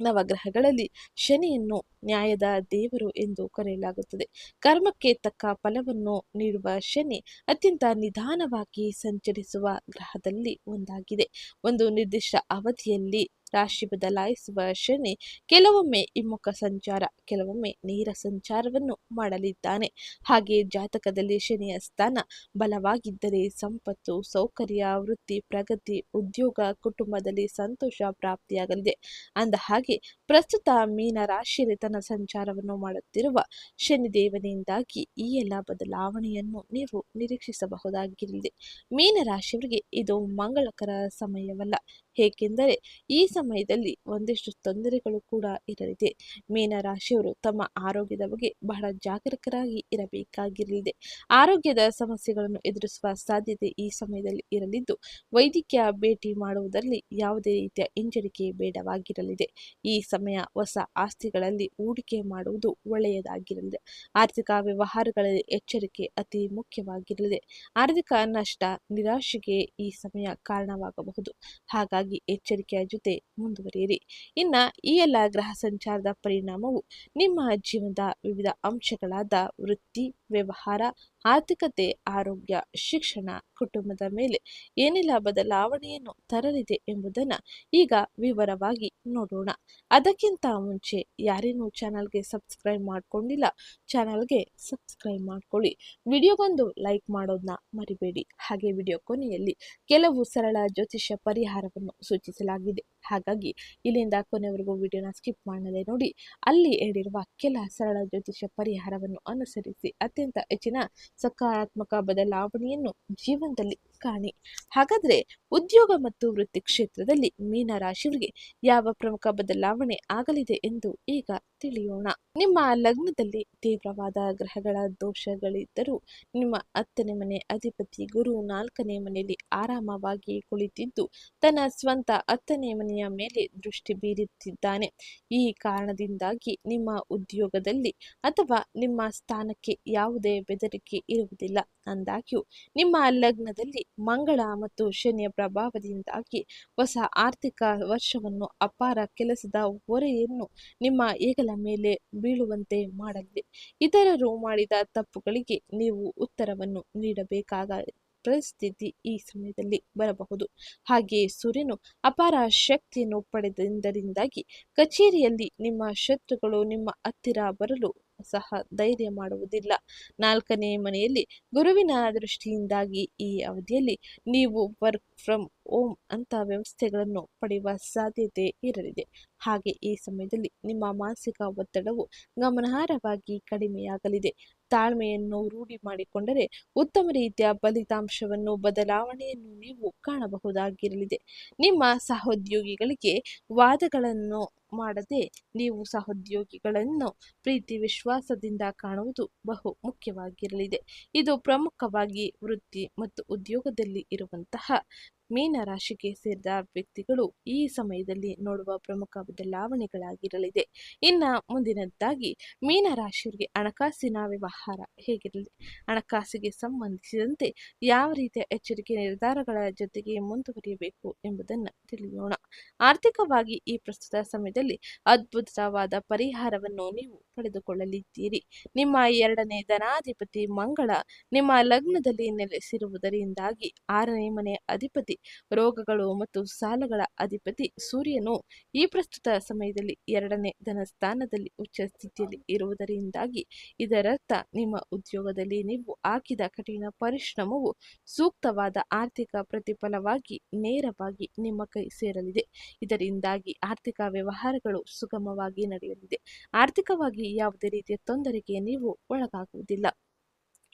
ನವಗ್ರಹಗಳಲ್ಲಿ ಶನಿಯನ್ನು ನ್ಯಾಯದ ದೇವರು ಎಂದು ಕರೆಯಲಾಗುತ್ತದೆ. ಕರ್ಮಕ್ಕೆ ತಕ್ಕ ಫಲವನ್ನು ನೀಡುವ ಶನಿ ಅತ್ಯಂತ ನಿಧಾನವಾಗಿ ಸಂಚರಿಸುವ ಗ್ರಹದಲ್ಲಿ ಒಂದಾಗಿದೆ. ಒಂದು ನಿರ್ದಿಷ್ಟ ಅವಧಿಯಲ್ಲಿ ರಾಶಿ ಬದಲಾಯಿಸುವ ಶನಿ ಕೆಲವೊಮ್ಮೆ ಹಿಮ್ಮುಖ ಸಂಚಾರ, ಕೆಲವೊಮ್ಮೆ ನೇರ ಸಂಚಾರವನ್ನು ಮಾಡಲಿದ್ದಾನೆ. ಹಾಗೆ ಜಾತಕದಲ್ಲಿ ಶನಿಯ ಸ್ಥಾನ ಬಲವಾಗಿದ್ದರೆ ಸಂಪತ್ತು, ಸೌಕರ್ಯ, ವೃತ್ತಿ, ಪ್ರಗತಿ, ಉದ್ಯೋಗ, ಕುಟುಂಬದಲ್ಲಿ ಸಂತೋಷ ಪ್ರಾಪ್ತಿಯಾಗಲಿದೆ. ಅಂದ ಹಾಗೆ ಪ್ರಸ್ತುತ ಮೀನ ರಾಶಿಯಲ್ಲಿ ತನ್ನ ಸಂಚಾರವನ್ನು ಮಾಡುತ್ತಿರುವ ಶನಿದೇವನಿಂದಾಗಿ ಈ ಎಲ್ಲ ಬದಲಾವಣೆಯನ್ನು ನೀವು ನಿರೀಕ್ಷಿಸಬಹುದಾಗಿರಲಿದೆ. ಮೀನ ರಾಶಿಯವರಿಗೆ ಇದು ಮಂಗಳಕರ ಸಮಯವಲ್ಲ. ಏಕೆಂದರೆ ಈ ಸಮಯದಲ್ಲಿ ಒಂದಿಷ್ಟು ತೊಂದರೆಗಳು ಕೂಡ ಇರಲಿದೆ. ಮೀನ ರಾಶಿಯವರು ತಮ್ಮ ಆರೋಗ್ಯದ ಬಗ್ಗೆ ಬಹಳ ಜಾಗರೂಕರಾಗಿ ಇರಬೇಕಾಗಿರಲಿದೆ. ಆರೋಗ್ಯದ ಸಮಸ್ಯೆಗಳನ್ನು ಎದುರಿಸುವ ಸಾಧ್ಯತೆ ಈ ಸಮಯದಲ್ಲಿ ಇರಲಿದ್ದು, ವೈದ್ಯಕೀಯ ಭೇಟಿ ಮಾಡುವುದರಲ್ಲಿ ಯಾವುದೇ ರೀತಿಯ ಹಿಂಜರಿಕೆ ಬೇಡವಾಗಿರಲಿದೆ. ಈ ಸಮಯ ಹೊಸ ಆಸ್ತಿಗಳಲ್ಲಿ ಹೂಡಿಕೆ ಮಾಡುವುದು ಒಳ್ಳೆಯದಾಗಿರಲಿದೆ. ಆರ್ಥಿಕ ವ್ಯವಹಾರಗಳಲ್ಲಿ ಎಚ್ಚರಿಕೆ ಅತಿ ಮುಖ್ಯವಾಗಿರಲಿದೆ. ಆರ್ಥಿಕ ನಷ್ಟ, ನಿರಾಶೆಗೆ ಈ ಸಮಯ ಕಾರಣವಾಗಬಹುದು. ಹಾಗಾಗಿ ಎಚ್ಚರಿಕೆಯ ಜೊತೆ ಮುಂದುವರಿಯಿರಿ. ಇನ್ನ ಈ ಎಲ್ಲ ಗ್ರಹ ಸಂಚಾರದ ಪರಿಣಾಮವು ನಿಮ್ಮ ಜೀವನದ ವಿವಿಧ ಅಂಶಗಳಾದ ವೃತ್ತಿ, ವ್ಯವಹಾರ, ಆರ್ಥಿಕತೆ, ಆರೋಗ್ಯ, ಶಿಕ್ಷಣ, ಕುಟುಂಬದ ಮೇಲೆ ಏನೆಲ್ಲ ಬದಲಾವಣೆಯನ್ನು ತರಲಿದೆ ಎಂಬುದನ್ನು ಈಗ ವಿವರವಾಗಿ ನೋಡೋಣ. ಅದಕ್ಕಿಂತ ಮುಂಚೆ ಯಾರೇನೂ ಚಾನಲ್ಗೆ ಸಬ್ಸ್ಕ್ರೈಬ್ ಮಾಡ್ಕೊಂಡಿಲ್ಲ, ಚಾನಲ್ಗೆ ಸಬ್ಸ್ಕ್ರೈಬ್ ಮಾಡ್ಕೊಳ್ಳಿ. ವಿಡಿಯೋಗೊಂದು ಲೈಕ್ ಮಾಡೋದನ್ನ ಮರಿಬೇಡಿ. ಹಾಗೆ ವಿಡಿಯೋ ಕೊನೆಯಲ್ಲಿ ಕೆಲವು ಸರಳ ಜ್ಯೋತಿಷ್ಯ ಪರಿಹಾರವನ್ನು ಸೂಚಿಸಲಾಗಿದೆ. ಹಾಗಾಗಿ ಇಲ್ಲಿಂದ ಕೊನೆವರೆಗೂ ವಿಡಿಯೋನ ಸ್ಕಿಪ್ ಮಾಡದೆ ನೋಡಿ. ಅಲ್ಲಿ ಹೇಳಿರುವ ಕೆಲ ಸರಳ ಜ್ಯೋತಿಷ್ಯ ಪರಿಹಾರವನ್ನು ಅನುಸರಿಸಿ ಅತ್ಯಂತ ಹೆಚ್ಚಿನ ಸಕಾರಾತ್ಮಕ ಬದಲಾವಣೆಯನ್ನು ಜೀವನದಲ್ಲಿ ಕಾಣಿ. ಹಾಗಾದ್ರೆ ಉದ್ಯೋಗ ಮತ್ತು ವೃತ್ತಿ ಕ್ಷೇತ್ರದಲ್ಲಿ ಮೀನ ರಾಶಿಯವರಿಗೆ ಯಾವ ಪ್ರಮುಖ ಬದಲಾವಣೆ ಆಗಲಿದೆ ಎಂದು ಈಗ ತಿಳಿಯೋಣ. ನಿಮ್ಮ ಲಗ್ನದಲ್ಲಿ ತೀವ್ರವಾದ ಗ್ರಹಗಳ ದೋಷಗಳಿದ್ದರೂ ನಿಮ್ಮ 10ನೇ ಮನೆ ಅಧಿಪತಿ ಗುರು 4ನೇ ಮನೆಯಲ್ಲಿ ಆರಾಮವಾಗಿ ಕುಳಿತಿದ್ದು ತನ್ನ ಸ್ವಂತ 10ನೇ ಮನೆಯ ಮೇಲೆ ದೃಷ್ಟಿ ಬೀರುತ್ತಿದ್ದಾನೆ. ಈ ಕಾರಣದಿಂದಾಗಿ ನಿಮ್ಮ ಉದ್ಯೋಗದಲ್ಲಿ ಅಥವಾ ನಿಮ್ಮ ಸ್ಥಾನಕ್ಕೆ ಯಾವುದೇ ಬೆದರಿಕೆ ಇರುವುದಿಲ್ಲ. ಅಂದಾಗ್ಯೂ ನಿಮ್ಮ ಲಗ್ನದಲ್ಲಿ ಮಂಗಳ ಮತ್ತು ಶನಿಯ ಪ್ರಭಾವದಿಂದಾಗಿ ಹೊಸ ಆರ್ಥಿಕ ವರ್ಷವನ್ನು ಅಪಾರ ಕೆಲಸದ ಹೊರೆಯನ್ನು ನಿಮ್ಮ ಹೆಗಲ ಮೇಲೆ ಬೀಳುವಂತೆ ಮಾಡಲಿದೆ. ಇತರರು ಮಾಡಿದ ತಪ್ಪುಗಳಿಗೆ ನೀವು ಉತ್ತರವನ್ನು ನೀಡಬೇಕಾದ ಪರಿಸ್ಥಿತಿ ಈ ಸಮಯದಲ್ಲಿ ಬರಬಹುದು. ಹಾಗೆಯೇ ಸೂರ್ಯನು ಅಪಾರ ಶಕ್ತಿಯನ್ನು ಪಡೆದಿಂದರಿಂದಾಗಿ ಕಚೇರಿಯಲ್ಲಿ ನಿಮ್ಮ ಶತ್ರುಗಳು ನಿಮ್ಮ ಹತ್ತಿರ ಬರಲು ಸಹ ಧೈರ್ಯ ಮಾಡುವುದಿಲ್ಲ. 4ನೇ ಮನೆಯಲ್ಲಿ ಗುರುವಿನ ದೃಷ್ಟಿಯಿಂದಾಗಿ ಈ ಅವಧಿಯಲ್ಲಿ ನೀವು ವರ್ಕ್ ಫ್ರಮ್ ಹೋಮ್ ಅಂತ ವ್ಯವಸ್ಥೆಗಳನ್ನು ಪಡೆಯುವ ಸಾಧ್ಯತೆ ಇರಲಿದೆ. ಹಾಗೆ ಈ ಸಮಯದಲ್ಲಿ ನಿಮ್ಮ ಮಾನಸಿಕ ಒತ್ತಡವು ಗಮನಾರ್ಹವಾಗಿ ಕಡಿಮೆಯಾಗಲಿದೆ. ತಾಳ್ಮೆಯನ್ನು ರೂಢಿ ಮಾಡಿಕೊಂಡರೆ ಉತ್ತಮ ರೀತಿಯ ಫಲಿತಾಂಶವನ್ನು ಬದಲಾವಣೆಯನ್ನು ನೀವು ಕಾಣಬಹುದಾಗಿರಲಿದೆ. ನಿಮ್ಮ ಸಹೋದ್ಯೋಗಿಗಳಿಗೆ ವಾದಗಳನ್ನು ಮಾಡದೆ ನೀವು ಸಹೋದ್ಯೋಗಿಗಳನ್ನು ಪ್ರೀತಿ ವಿಶ್ವಾಸದಿಂದ ಕಾಣುವುದು ಬಹು ಮುಖ್ಯವಾಗಿರಲಿದೆ. ಇದು ಪ್ರಮುಖವಾಗಿ ವೃತ್ತಿ ಮತ್ತು ಉದ್ಯೋಗದಲ್ಲಿ ಇರುವಂತಹ ಮೀನ ರಾಶಿಗೆ ಸೇರಿದ ವ್ಯಕ್ತಿಗಳು ಈ ಸಮಯದಲ್ಲಿ ನೋಡುವ ಪ್ರಮುಖ ಬದಲಾವಣೆಗಳಾಗಿರಲಿದೆ. ಇನ್ನ ಮುಂದಿನದ್ದಾಗಿ ಮೀನ ರಾಶಿಯವರಿಗೆ ಹಣಕಾಸಿನ ವ್ಯವಹಾರ ಹೇಗಿರಲಿದೆ, ಹಣಕಾಸಿಗೆ ಸಂಬಂಧಿಸಿದಂತೆ ಯಾವ ರೀತಿಯ ಎಚ್ಚರಿಕೆ ನಿರ್ಧಾರಗಳ ಜೊತೆಗೆ ಮುಂದುವರಿಯಬೇಕು ಎಂಬುದನ್ನು ತಿಳಿಯೋಣ. ಆರ್ಥಿಕವಾಗಿ ಈ ಪ್ರಸ್ತುತ ಸಮಯದಲ್ಲಿ ಅದ್ಭುತವಾದ ಪರಿಹಾರವನ್ನು ನೀವು ಪಡೆದುಕೊಳ್ಳಲಿದ್ದೀರಿ. ನಿಮ್ಮ 2ನೇ ಧನಾಧಿಪತಿ ಮಂಗಳ ನಿಮ್ಮ ಲಗ್ನದಲ್ಲಿ ನೆಲೆಸಿರುವುದರಿಂದಾಗಿ 6ನೇ ಮನೆ ಅಧಿಪತಿ, ರೋಗಗಳು ಮತ್ತು ಸಾಲಗಳ ಅಧಿಪತಿ ಸೂರ್ಯನು ಈ ಪ್ರಸ್ತುತ ಸಮಯದಲ್ಲಿ 2ನೇ ಧನಸ್ಥಾನದಲ್ಲಿ ಉಚ್ಚ ಸ್ಥಿತಿಯಲ್ಲಿ ಇರುವುದರಿಂದಾಗಿ ಇದರರ್ಥ ನಿಮ್ಮ ಉದ್ಯೋಗದಲ್ಲಿ ನೀವು ಹಾಕಿದ ಕಠಿಣ ಪರಿಶ್ರಮವು ಸೂಕ್ತವಾದ ಆರ್ಥಿಕ ಪ್ರತಿಫಲವಾಗಿ ನೇರವಾಗಿ ನಿಮ್ಮ ಕೈ ಸೇರಲಿದೆ. ಇದರಿಂದಾಗಿ ಆರ್ಥಿಕ ವ್ಯವಹಾರಗಳು ಸುಗಮವಾಗಿ ನಡೆಯಲಿದೆ. ಆರ್ಥಿಕವಾಗಿ ಯಾವುದೇ ರೀತಿಯ ತೊಂದರೆಗೆ ನೀವು ಒಳಗಾಗುವುದಿಲ್ಲ.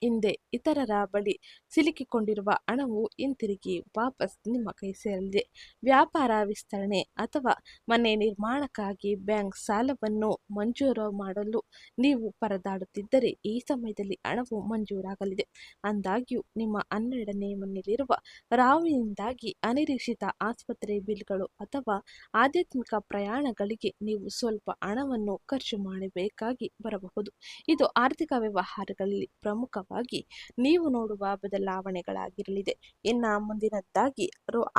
ಹಿಂದೆ ಇತರರ ಬಳಿ ಸಿಲುಕಿಕೊಂಡಿರುವ ಹಣವು ಹಿಂತಿರುಗಿ ವಾಪಸ್ ನಿಮ್ಮ ಕೈ ಸೇರಲಿದೆ. ವ್ಯಾಪಾರ ವಿಸ್ತರಣೆ ಅಥವಾ ಮನೆ ನಿರ್ಮಾಣಕ್ಕಾಗಿ ಬ್ಯಾಂಕ್ ಸಾಲವನ್ನು ಮಂಜೂರು ಮಾಡಲು ನೀವು ಪರದಾಡುತ್ತಿದ್ದರೆ ಈ ಸಮಯದಲ್ಲಿ ಹಣವು ಮಂಜೂರಾಗಲಿದೆ. ಆದಾಗ್ಯೂ ನಿಮ್ಮ 12ನೇ ಮನೆಯಲ್ಲಿರುವ ರಾಹುವಿನಿಂದಾಗಿ ಅನಿರೀಕ್ಷಿತ ಆಸ್ಪತ್ರೆ ಬಿಲ್ಗಳು ಅಥವಾ ಆಧ್ಯಾತ್ಮಿಕ ಪ್ರಯಾಣಗಳಿಗೆ ನೀವು ಸ್ವಲ್ಪ ಹಣವನ್ನು ಖರ್ಚು ಮಾಡಬೇಕಾಗಿ ಬರಬಹುದು. ಇದು ಆರ್ಥಿಕ ವ್ಯವಹಾರಗಳಲ್ಲಿ ಪ್ರಮುಖವಾಗಿ ನೀವು ನೋಡುವ ಬದಲಾವಣೆಗಳಾಗಿರಲಿದೆ. ಇನ್ನು ಮುಂದಿನದ್ದಾಗಿ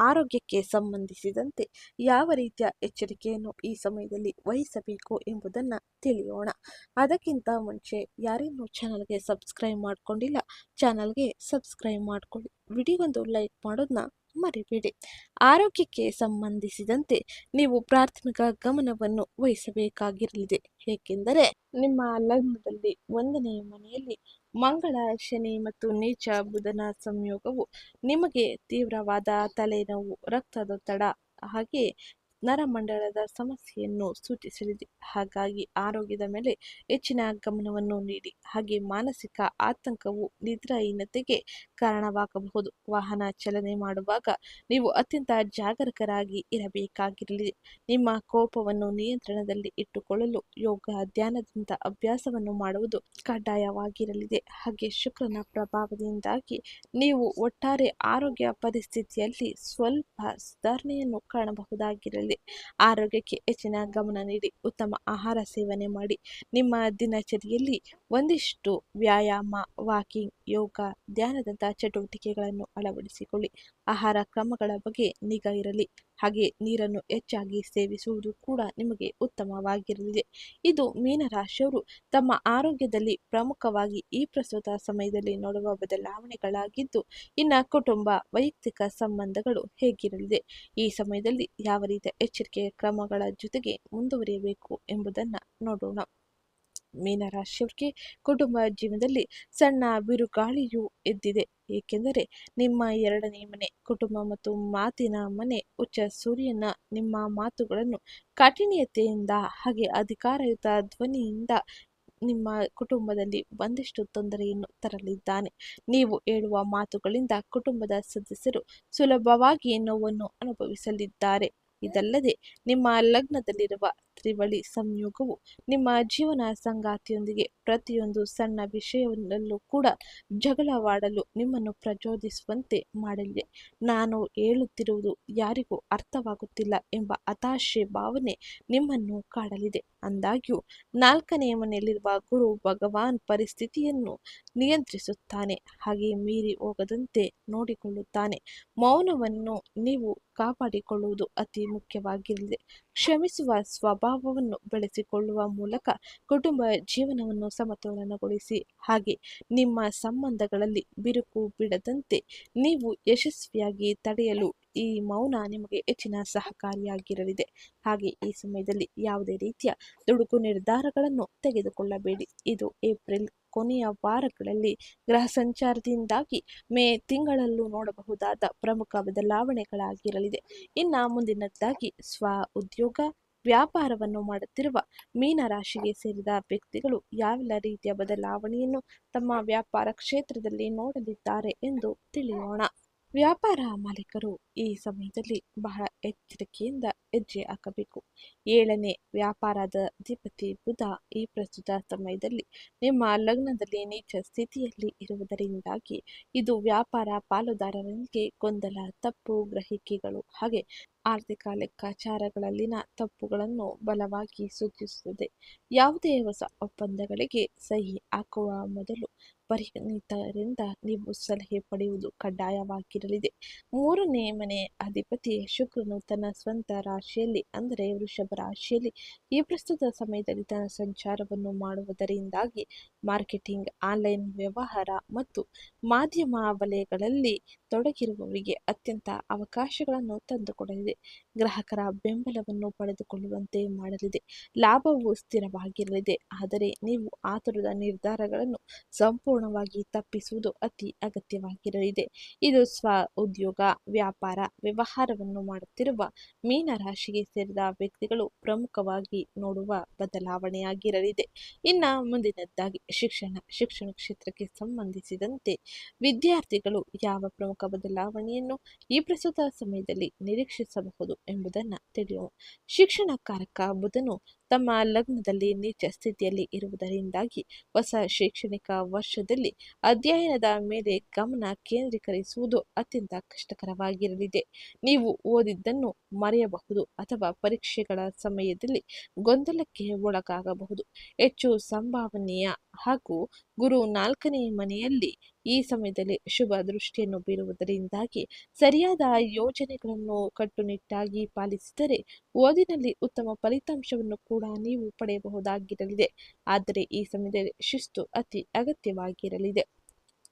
ಆರೋಗ್ಯಕ್ಕೆ ಸಂಬಂಧಿಸಿದಂತೆ ಯಾವ ರೀತಿಯ ಎಚ್ಚರಿಕೆಯನ್ನು ಈ ಸಮಯದಲ್ಲಿ ವಹಿಸಬೇಕು ಎಂಬುದನ್ನು ತಿಳಿಯೋಣ. ಅದಕ್ಕಿಂತ ಮುಂಚೆ ಯಾರೇನು ಚಾನಲ್ಗೆ ಸಬ್ಸ್ಕ್ರೈಬ್ ಮಾಡ್ಕೊಂಡಿಲ್ಲ, ಚಾನಲ್ಗೆ ಸಬ್ಸ್ಕ್ರೈಬ್ ಮಾಡ್ಕೊಳ್ಳಿ, ವಿಡಿಯೋಗೊಂದು ಲೈಕ್ ಮಾಡೋದನ್ನ ಮರಿಬೇಡಿ. ಆರೋಗ್ಯಕ್ಕೆ ಸಂಬಂಧಿಸಿದಂತೆ ನೀವು ಪ್ರಾಥಮಿಕ ಗಮನವನ್ನು ವಹಿಸಬೇಕಾಗಿರಲಿದೆ. ಏಕೆಂದರೆ ನಿಮ್ಮ ಲಗ್ನದಲ್ಲಿ 1ನೇ ಮನೆಯಲ್ಲಿ ಮಂಗಳ, ಶನಿ ಮತ್ತು ನೀಚ ಬುಧನ ಸಂಯೋಗವು ನಿಮಗೆ ತೀವ್ರವಾದ ತಲೆನೋವು, ರಕ್ತದೊತ್ತಡ ಹಾಗೆ ನರಮಂಡಲದ ಸಮಸ್ಯೆಯನ್ನು ಸೂಚಿಸಲಿದೆ. ಹಾಗಾಗಿ ಆರೋಗ್ಯದ ಮೇಲೆ ಹೆಚ್ಚಿನ ಗಮನವನ್ನು ನೀಡಿ. ಹಾಗೆ ಮಾನಸಿಕ ಆತಂಕವು ನಿದ್ರಾಹೀನತೆಗೆ ಕಾರಣವಾಗಬಹುದು. ವಾಹನ ಚಲನೆ ಮಾಡುವಾಗ ನೀವು ಅತ್ಯಂತ ಜಾಗರೂಕರಾಗಿ ಇರಬೇಕಾಗಿರಲಿದೆ. ನಿಮ್ಮ ಕೋಪವನ್ನು ನಿಯಂತ್ರಣದಲ್ಲಿ ಇಟ್ಟುಕೊಳ್ಳಲು ಯೋಗ, ಧ್ಯಾನದಂಥ ಅಭ್ಯಾಸವನ್ನು ಮಾಡುವುದು ಕಡ್ಡಾಯವಾಗಿರಲಿದೆ. ಹಾಗೆ ಶುಕ್ರನ ಪ್ರಭಾವದಿಂದಾಗಿ ನೀವು ಒಟ್ಟಾರೆ ಆರೋಗ್ಯ ಪರಿಸ್ಥಿತಿಯಲ್ಲಿ ಸ್ವಲ್ಪ ಸುಧಾರಣೆಯನ್ನು ಕಾಣಬಹುದಾಗಿರಲಿದೆ. ಆರೋಗ್ಯಕ್ಕೆ ಹೆಚ್ಚಿನ ಗಮನ ನೀಡಿ. ಉತ್ತಮ ಆಹಾರ ಸೇವನೆ ಮಾಡಿ. ನಿಮ್ಮ ದಿನಚರಿಯಲ್ಲಿ ಒಂದಿಷ್ಟು ವ್ಯಾಯಾಮ, ವಾಕಿಂಗ್, ಯೋಗ, ಧ್ಯಾನದಂಥ ಚಟುವಟಿಕೆಗಳನ್ನು ಅಳವಡಿಸಿಕೊಳ್ಳಿ. ಆಹಾರ ಕ್ರಮಗಳ ಬಗ್ಗೆ ನಿಗಾ ಇರಲಿ. ಹಾಗೆ ನೀರನ್ನು ಹೆಚ್ಚಾಗಿ ಸೇವಿಸುವುದು ಕೂಡ ನಿಮಗೆ ಉತ್ತಮವಾಗಿರಲಿದೆ. ಇದು ಮೀನರಾಶಿಯವರು ತಮ್ಮ ಆರೋಗ್ಯದಲ್ಲಿ ಪ್ರಮುಖವಾಗಿ ಈ ಪ್ರಸ್ತುತ ಸಮಯದಲ್ಲಿ ನೋಡುವ ಬದಲಾವಣೆಗಳಾಗಿದ್ದು, ಇನ್ನು ಕುಟುಂಬ, ವೈಯಕ್ತಿಕ ಸಂಬಂಧಗಳು ಹೇಗಿರಲಿದೆ, ಈ ಸಮಯದಲ್ಲಿ ಯಾವ ರೀತಿಯ ಎಚ್ಚರಿಕೆಯ ಕ್ರಮಗಳ ಜೊತೆಗೆ ಮುಂದುವರಿಯಬೇಕು ಎಂಬುದನ್ನು ನೋಡೋಣ. ಮೀನರಾಶಿಯವರಿಗೆ ಕುಟುಂಬ ಜೀವನದಲ್ಲಿ ಸಣ್ಣ ಬಿರುಗಾಳಿಯೂ ಎದ್ದಿದೆ. ಏಕೆಂದರೆ ನಿಮ್ಮ 2ನೇ ಮನೆ ಕುಟುಂಬ ಮತ್ತು ಮಾತಿನ ಮನೆ ಉಚ್ಚ ಸೂರ್ಯನ ನಿಮ್ಮ ಮಾತುಗಳನ್ನು ಕಠಿಣತೆಯಿಂದ ಹಾಗೆ ಅಧಿಕಾರಯುತ ಧ್ವನಿಯಿಂದ ನಿಮ್ಮ ಕುಟುಂಬದಲ್ಲಿ ಒಂದಿಷ್ಟು ತೊಂದರೆಯನ್ನು ತರಲಿದ್ದಾನೆ. ನೀವು ಹೇಳುವ ಮಾತುಗಳಿಂದ ಕುಟುಂಬದ ಸದಸ್ಯರು ಸುಲಭವಾಗಿ ನೋವನ್ನು ಅನುಭವಿಸಲಿದ್ದಾರೆ. ಇದಲ್ಲದೆ ನಿಮ್ಮ ಲಗ್ನದಲ್ಲಿರುವ ತ್ರಿವಳಿ ಸಂಯೋಗವು ನಿಮ್ಮ ಜೀವನ ಸಂಗಾತಿಯೊಂದಿಗೆ ಪ್ರತಿಯೊಂದು ಸಣ್ಣ ವಿಷಯವನ್ನೂ ಕೂಡ ಜಗಳವಾಡಲು ನಿಮ್ಮನ್ನು ಪ್ರಚೋದಿಸುವಂತೆ ಮಾಡಲಿದೆ. ನಾನು ಹೇಳುತ್ತಿರುವುದು ಯಾರಿಗೂ ಅರ್ಥವಾಗುತ್ತಿಲ್ಲ ಎಂಬ ಹತಾಶೆ ಭಾವನೆ ನಿಮ್ಮನ್ನು ಕಾಡಲಿದೆ. ಆದಾಗ್ಯೂ 4ನೇ ಮನೆಯಲ್ಲಿರುವ ಗುರು ಭಗವಾನ್ ಪರಿಸ್ಥಿತಿಯನ್ನು ನಿಯಂತ್ರಿಸುತ್ತಾನೆ, ಹಾಗೆ ಮೀರಿ ಹೋಗದಂತೆ ನೋಡಿಕೊಳ್ಳುತ್ತಾನೆ. ಮೌನವನ್ನು ನೀವು ಕಾಪಾಡಿಕೊಳ್ಳುವುದು ಅತಿ ಮುಖ್ಯವಾಗಿರಲಿದೆ. ಕ್ಷಮಿಸುವ ಸ್ವಭಾವವನ್ನು ಬೆಳೆಸಿಕೊಳ್ಳುವ ಮೂಲಕ ಕುಟುಂಬ ಜೀವನವನ್ನು ಸಮತೋಲನಗೊಳಿಸಿ. ಹಾಗೆ ನಿಮ್ಮ ಸಂಬಂಧಗಳಲ್ಲಿ ಬಿರುಕು ಬಿಡದಂತೆ ನೀವು ಯಶಸ್ವಿಯಾಗಿ ತಡೆಯಲು ಈ ಮೌನ ನಿಮಗೆ ಹೆಚ್ಚಿನ ಸಹಕಾರಿಯಾಗಿರಲಿದೆ. ಹಾಗೆ ಈ ಸಮಯದಲ್ಲಿ ಯಾವುದೇ ರೀತಿಯ ದುಡುಕು ನಿರ್ಧಾರಗಳನ್ನು ತೆಗೆದುಕೊಳ್ಳಬೇಡಿ. ಇದು ಏಪ್ರಿಲ್ ಕೊನೆಯ ವಾರಗಳಲ್ಲಿ ಗ್ರಹ ಸಂಚಾರದಿಂದಾಗಿ ಮೇ ತಿಂಗಳಲ್ಲೂ ನೋಡಬಹುದಾದ ಪ್ರಮುಖ ಬದಲಾವಣೆಗಳಾಗಿರಲಿದೆ. ಇನ್ನು ಮುಂದಿನದ್ದಾಗಿ ಉದ್ಯೋಗ, ವ್ಯಾಪಾರವನ್ನು ಮಾಡುತ್ತಿರುವ ಮೀನರಾಶಿಗೆ ಸೇರಿದ ವ್ಯಕ್ತಿಗಳು ಯಾವೆಲ್ಲ ರೀತಿಯ ಬದಲಾವಣೆಯನ್ನು ತಮ್ಮ ವ್ಯಾಪಾರ ಕ್ಷೇತ್ರದಲ್ಲಿ ನೋಡಲಿದ್ದಾರೆ ಎಂದು ತಿಳಿಯೋಣ. ವ್ಯಾಪಾರ ಮಾಲೀಕರು ಈ ಸಮಯದಲ್ಲಿ ಬಹಳ ಎಚ್ಚರಿಕೆಯಿಂದ ಹೆಜ್ಜೆ ಹಾಕಬೇಕು. 7ನೇ ವ್ಯಾಪಾರದ ಅಧಿಪತಿ ಬುಧ ಈ ಪ್ರಸ್ತುತ ಸಮಯದಲ್ಲಿ ನಿಮ್ಮ ಲಗ್ನದಲ್ಲಿ ನೀಚ ಸ್ಥಿತಿಯಲ್ಲಿ ಇರುವುದರಿಂದಾಗಿ ಇದು ವ್ಯಾಪಾರ ಪಾಲುದಾರರಿಗೆ ಗೊಂದಲ, ತಪ್ಪು ಗ್ರಹಿಕೆಗಳು ಹಾಗೆ ಆರ್ಥಿಕ ಲೆಕ್ಕಾಚಾರಗಳಲ್ಲಿನ ತಪ್ಪುಗಳನ್ನು ಬಲವಾಗಿ ಸೂಚಿಸುತ್ತದೆ. ಯಾವುದೇ ಹೊಸ ಒಪ್ಪಂದಗಳಿಗೆ ಸಹಿ ಹಾಕುವ ಮೊದಲು ಪರಿಣಿತರಿಂದ ನೀವು ಸಲಹೆ ಪಡೆಯುವುದು ಕಡ್ಡಾಯವಾಗಿರಲಿದೆ. 3ನೇ ಮನೆ ಅಧಿಪತಿ ಶುಕ್ರನು ತನ್ನ ಸ್ವಂತ ರಾಶಿಯಲ್ಲಿ ಅಂದರೆ ವೃಷಭ ರಾಶಿಯಲ್ಲಿ ಈ ಪ್ರಸ್ತುತ ಸಮಯದಲ್ಲಿ ತನ್ನ ಸಂಚಾರವನ್ನು ಮಾಡುವುದರಿಂದಾಗಿ ಮಾರ್ಕೆಟಿಂಗ್, ಆನ್ಲೈನ್ ವ್ಯವಹಾರ ಮತ್ತು ಮಾಧ್ಯಮ ವಲಯಗಳಲ್ಲಿ ತೊಡಗಿರುವವರಿಗೆ ಅತ್ಯಂತ ಅವಕಾಶಗಳನ್ನು ತಂದುಕೊಡಲಿದೆ. ಗ್ರಾಹಕರ ಬೆಂಬಲವನ್ನು ಪಡೆದುಕೊಳ್ಳುವಂತೆ ಮಾಡಲಿದೆ. ಲಾಭವು ಸ್ಥಿರವಾಗಿರಲಿದೆ, ಆದರೆ ನೀವು ಆತುರದ ನಿರ್ಧಾರಗಳನ್ನು ಸಂಪೂರ್ಣವಾಗಿ ತಪ್ಪಿಸುವುದು ಅತಿ ಅಗತ್ಯವಾಗಿರಲಿದೆ. ಇದು ಉದ್ಯೋಗ, ವ್ಯಾಪಾರ, ವ್ಯವಹಾರವನ್ನು ಮಾಡುತ್ತಿರುವ ಮೀನ ರಾಶಿಗೆ ಸೇರಿದ ವ್ಯಕ್ತಿಗಳು ಪ್ರಮುಖವಾಗಿ ನೋಡುವ ಬದಲಾವಣೆಯಾಗಿರಲಿದೆ. ಇನ್ನ ಮುಂದಿನದ್ದಾಗಿ ಶಿಕ್ಷಣ ಕ್ಷೇತ್ರಕ್ಕೆ ಸಂಬಂಧಿಸಿದಂತೆ ವಿದ್ಯಾರ್ಥಿಗಳು ಯಾವ ಪ್ರಮುಖ ಬದಲಾವಣೆಯನ್ನು ಈ ಪ್ರಸ್ತುತ ಸಮಯದಲ್ಲಿ ನಿರೀಕ್ಷಿಸಬಹುದು ಎಂಬುದನ್ನು ತಿಳಿಯೋಣ. ಶಿಕ್ಷಣಕಾರಕ ಬುಧನು ತಮ್ಮ ಲಗ್ನದಲ್ಲಿ ನೀಚ ಸ್ಥಿತಿಯಲ್ಲಿ ಇರುವುದರಿಂದಾಗಿ ಹೊಸ ಶೈಕ್ಷಣಿಕ ವರ್ಷದಲ್ಲಿ ಅಧ್ಯಯನದ ಮೇಲೆ ಗಮನ ಕೇಂದ್ರೀಕರಿಸುವುದು ಅತ್ಯಂತ ಕಷ್ಟಕರವಾಗಿರಲಿದೆ. ನೀವು ಓದಿದ್ದನ್ನು ಮರೆಯಬಹುದು ಅಥವಾ ಪರೀಕ್ಷೆಗಳ ಸಮಯದಲ್ಲಿ ಗೊಂದಲಕ್ಕೆ ಒಳಗಾಗಬಹುದು. ಹೆಚ್ಚು ಸಂಭಾವನೀಯ ಹಾಗೂ ಗುರು 4ನೇ ಮನೆಯಲ್ಲಿ ಈ ಸಮಯದಲ್ಲಿ ಶುಭ ದೃಷ್ಟಿಯನ್ನು ಬೀರುವುದರಿಂದಾಗಿ ಸರಿಯಾದ ಯೋಜನೆಗಳನ್ನು ಕಟ್ಟುನಿಟ್ಟಾಗಿ ಪಾಲಿಸಿದರೆ ಓದಿನಲ್ಲಿ ಉತ್ತಮ ಫಲಿತಾಂಶವನ್ನು ಕೂಡ ನೀವು ಪಡೆಯಬಹುದಾಗಿರಲಿದೆ. ಆದರೆ ಈ ಸಮಯದಲ್ಲಿ ಶಿಸ್ತು ಅತಿ ಅಗತ್ಯವಾಗಿರಲಿದೆ.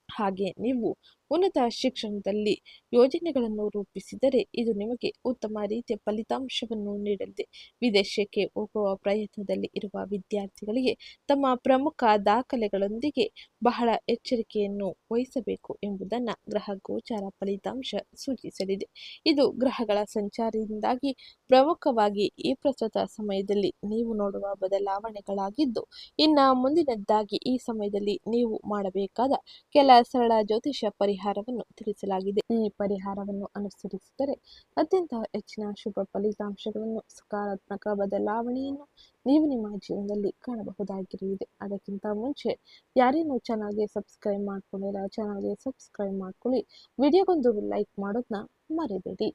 ಹಾಗೆ ನೀವು ಉನ್ನತ ಶಿಕ್ಷಣದಲ್ಲಿ ಯೋಜನೆಗಳನ್ನು ರೂಪಿಸಿದರೆ ಇದು ನಿಮಗೆ ಉತ್ತಮ ರೀತಿಯ ಫಲಿತಾಂಶವನ್ನು ನೀಡಲಿದೆ. ವಿದೇಶಕ್ಕೆ ಹೋಗುವ ಪ್ರಯತ್ನದಲ್ಲಿ ಇರುವ ವಿದ್ಯಾರ್ಥಿಗಳಿಗೆ ತಮ್ಮ ಪ್ರಮುಖ ದಾಖಲೆಗಳೊಂದಿಗೆ ಬಹಳ ಎಚ್ಚರಿಕೆಯನ್ನು ವಹಿಸಬೇಕು ಎಂಬುದನ್ನು ಗ್ರಹ ಗೋಚಾರ ಫಲಿತಾಂಶ ಸೂಚಿಸಲಿದೆ. ಇದು ಗ್ರಹಗಳ ಸಂಚಾರದಿಂದಾಗಿ ಪ್ರಮುಖವಾಗಿ ಈ ಪ್ರಸ್ತುತ ಸಮಯದಲ್ಲಿ ನೀವು ನೋಡುವ ಬದಲಾವಣೆಗಳಾಗಿದ್ದು, ಇನ್ನು ಮುಂದಿನದ್ದಾಗಿ ಈ ಸಮಯದಲ್ಲಿ ನೀವು ಮಾಡಬೇಕಾದ ಕೆಲ ಸರಳ ಜ್ಯೋತಿಷ ಪರಿಹಾರವನ್ನು ತಿಳಿಸಲಾಗಿದೆ. ಈ ಪರಿಹಾರವನ್ನು ಅನುಸರಿಸಿದರೆ ಅತ್ಯಂತ ಹೆಚ್ಚಿನ ಶುಭ ಫಲಿತಾಂಶಗಳನ್ನು, ಸಕಾರಾತ್ಮಕ ಬದಲಾವಣೆಯನ್ನು ನೀವು ನಿಮ್ಮ ಜೀವನದಲ್ಲಿ ಕಾಣಬಹುದಾಗಿರಲಿದೆ. ಅದಕ್ಕಿಂತ ಮುಂಚೆ ಯಾರೇನು ಚಾನಲ್ಗೆ ಸಬ್ಸ್ಕ್ರೈಬ್ ಮಾಡ್ಕೊಂಡಿಲ್ಲ, ಚಾನಲ್ಗೆ ಸಬ್ಸ್ಕ್ರೈಬ್ ಮಾಡ್ಕೊಳ್ಳಿ. ವಿಡಿಯೋಗೊಂದು ಲೈಕ್ ಮಾಡೋದನ್ನ ಮರಿಬೇಡಿ.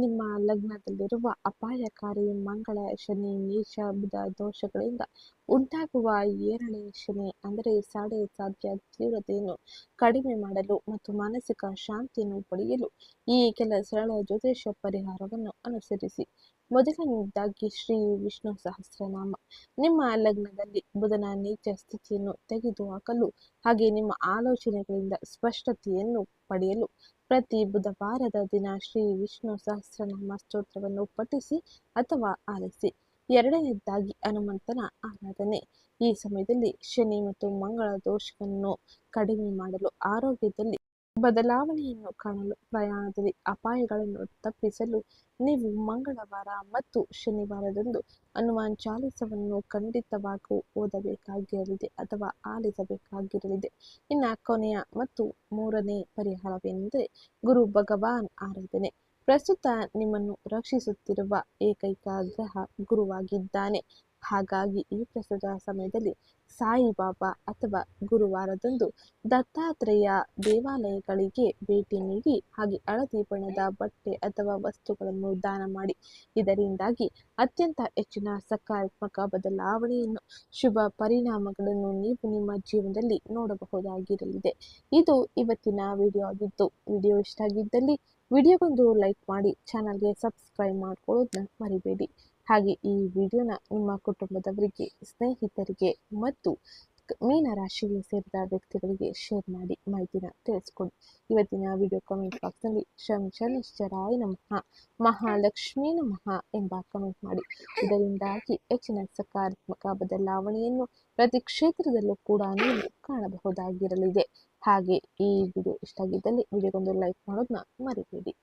ನಿಮ್ಮ ಲಗ್ನದಲ್ಲಿರುವ ಅಪಾಯಕಾರಿ ಮಂಗಳ, ಶನಿ, ನೀಚ, ಬುಧ ದೋಷಗಳಿಂದ ಉಂಟಾಗುವ ಏರಳೆ ಶನಿ ಅಂದರೆ ಸಾಡೆ ಸಾಧ್ಯ ತೀವ್ರತೆಯನ್ನು ಕಡಿಮೆ ಮಾಡಲು ಮತ್ತು ಮಾನಸಿಕ ಶಾಂತಿಯನ್ನು ಪಡೆಯಲು ಈ ಕೆಲ ಸರಳ ಜ್ಯೋತಿಷ ಪರಿಹಾರವನ್ನು ಅನುಸರಿಸಿ. ಮೊದಲನೆಯದಾಗಿ ಶ್ರೀ ವಿಷ್ಣು ಸಹಸ್ರನಾಮ. ನಿಮ್ಮ ಲಗ್ನದಲ್ಲಿ ಬುಧನ ನೀಚ ಸ್ಥಿತಿಯನ್ನು ತೆಗೆದುಹಾಕಲು ಹಾಗೆ ನಿಮ್ಮ ಆಲೋಚನೆಗಳಿಂದ ಸ್ಪಷ್ಟತೆಯನ್ನು ಪಡೆಯಲು ಪ್ರತಿ ಬುಧವಾರದ ದಿನ ಶ್ರೀ ವಿಷ್ಣು ಸಹಸ್ರನಾಮ ಸ್ತೋತ್ರವನ್ನು ಪಠಿಸಿ ಅಥವಾ ಆಲಿಸಿ. ಎರಡನೇದಾಗಿ ಹನುಮಂತನ ಆರಾಧನೆ. ಈ ಸಮಯದಲ್ಲಿ ಶನಿ ಮತ್ತು ಮಂಗಳ ದೋಷವನ್ನು ಕಡಿಮೆ ಮಾಡಲು, ಆರೋಗ್ಯದಲ್ಲಿ ಬದಲಾವಣೆಯನ್ನು ಕಾಣಲು, ಪ್ರಯಾಣದಲ್ಲಿ ಅಪಾಯಗಳನ್ನು ತಪ್ಪಿಸಲು ನೀವು ಮಂಗಳವಾರ ಮತ್ತು ಶನಿವಾರದಂದು ಹನುಮಾನ್ ಚಾಲಿಸವನ್ನು ಖಂಡಿತವಾಗಿಯೂ ಓದಬೇಕಾಗಿರಲಿದೆ ಅಥವಾ ಆಲಿಸಬೇಕಾಗಿರಲಿದೆ. ಇನ್ನು ಕೊನೆಯ ಮತ್ತು ಮೂರನೇ ಪರಿಹಾರವೆಂದರೆ ಗುರು ಭಗವಾನ್ ಆರಾಧನೆ. ಪ್ರಸ್ತುತ ನಿಮ್ಮನ್ನು ರಕ್ಷಿಸುತ್ತಿರುವ ಏಕೈಕ ಗ್ರಹ ಗುರುವಾಗಿದ್ದಾನೆ. ಹಾಗಾಗಿ ಈ ಪ್ರಸ್ತುತ ಸಮಯದಲ್ಲಿ ಸಾಯಿಬಾಬಾ ಅಥವಾ ಗುರುವಾರದಂದು ದತ್ತಾತ್ರೇಯ ದೇವಾಲಯಗಳಿಗೆ ಭೇಟಿ ನೀಡಿ ಹಾಗೆ ಹಳದಿ ಬಣ್ಣದ ಬಟ್ಟೆ ಅಥವಾ ವಸ್ತುಗಳನ್ನು ದಾನ ಮಾಡಿ. ಇದರಿಂದಾಗಿ ಅತ್ಯಂತ ಹೆಚ್ಚಿನ ಸಕಾರಾತ್ಮಕ ಬದಲಾವಣೆಯನ್ನು, ಶುಭ ಪರಿಣಾಮಗಳನ್ನು ನೀವು ನಿಮ್ಮ ಜೀವನದಲ್ಲಿ ನೋಡಬಹುದಾಗಿರಲಿದೆ. ಇದು ಇವತ್ತಿನ ವಿಡಿಯೋ ಆಗಿತ್ತು. ವಿಡಿಯೋ ಇಷ್ಟ ಆಗಿದ್ದಲ್ಲಿ ವಿಡಿಯೋಗೊಂದು ಲೈಕ್ ಮಾಡಿ, ಚಾನಲ್ಗೆ ಸಬ್ಸ್ಕ್ರೈಬ್ ಮಾಡ್ಕೊಳ್ಳೋದನ್ನ ಮರಿಬೇಡಿ. ಹಾಗೆ ಈ ವಿಡಿಯೋನ ನಿಮ್ಮ ಕುಟುಂಬದವರಿಗೆ, ಸ್ನೇಹಿತರಿಗೆ ಮತ್ತು ಮೀನ ರಾಶಿಗೆ ಸೇರಿದ ವ್ಯಕ್ತಿಗಳಿಗೆ ಶೇರ್ ಮಾಡಿ ಮಾಹಿತಿನ ತಿಳಿಸ್ಕೊಡಿ. ಇವತ್ತಿನ ವಿಡಿಯೋ ಕಮೆಂಟ್ ಬಾಕ್ಸ್ನಲ್ಲಿ ಶಂ ಶನಿಶ್ಚರಾಯ ನಮಃ, ಮಹಾಲಕ್ಷ್ಮೀ ನಮಃ ಎಂಬ ಕಮೆಂಟ್ ಮಾಡಿ. ಇದರಿಂದಾಗಿ ಹೆಚ್ಚಿನ ಸಕಾರಾತ್ಮಕ ಬದಲಾವಣೆಯನ್ನು ಪ್ರತಿ ಕ್ಷೇತ್ರದಲ್ಲೂ ಕೂಡ ನೀವು ಕಾಣಬಹುದಾಗಿರಲಿದೆ. ಹಾಗೆ ಈ ವಿಡಿಯೋ ಇಷ್ಟ ಆಗಿದ್ದಲ್ಲಿ ವಿಡಿಯೋಗೊಂದು ಲೈಕ್ ಮಾಡೋದನ್ನ ಮರಿಬೇಡಿ.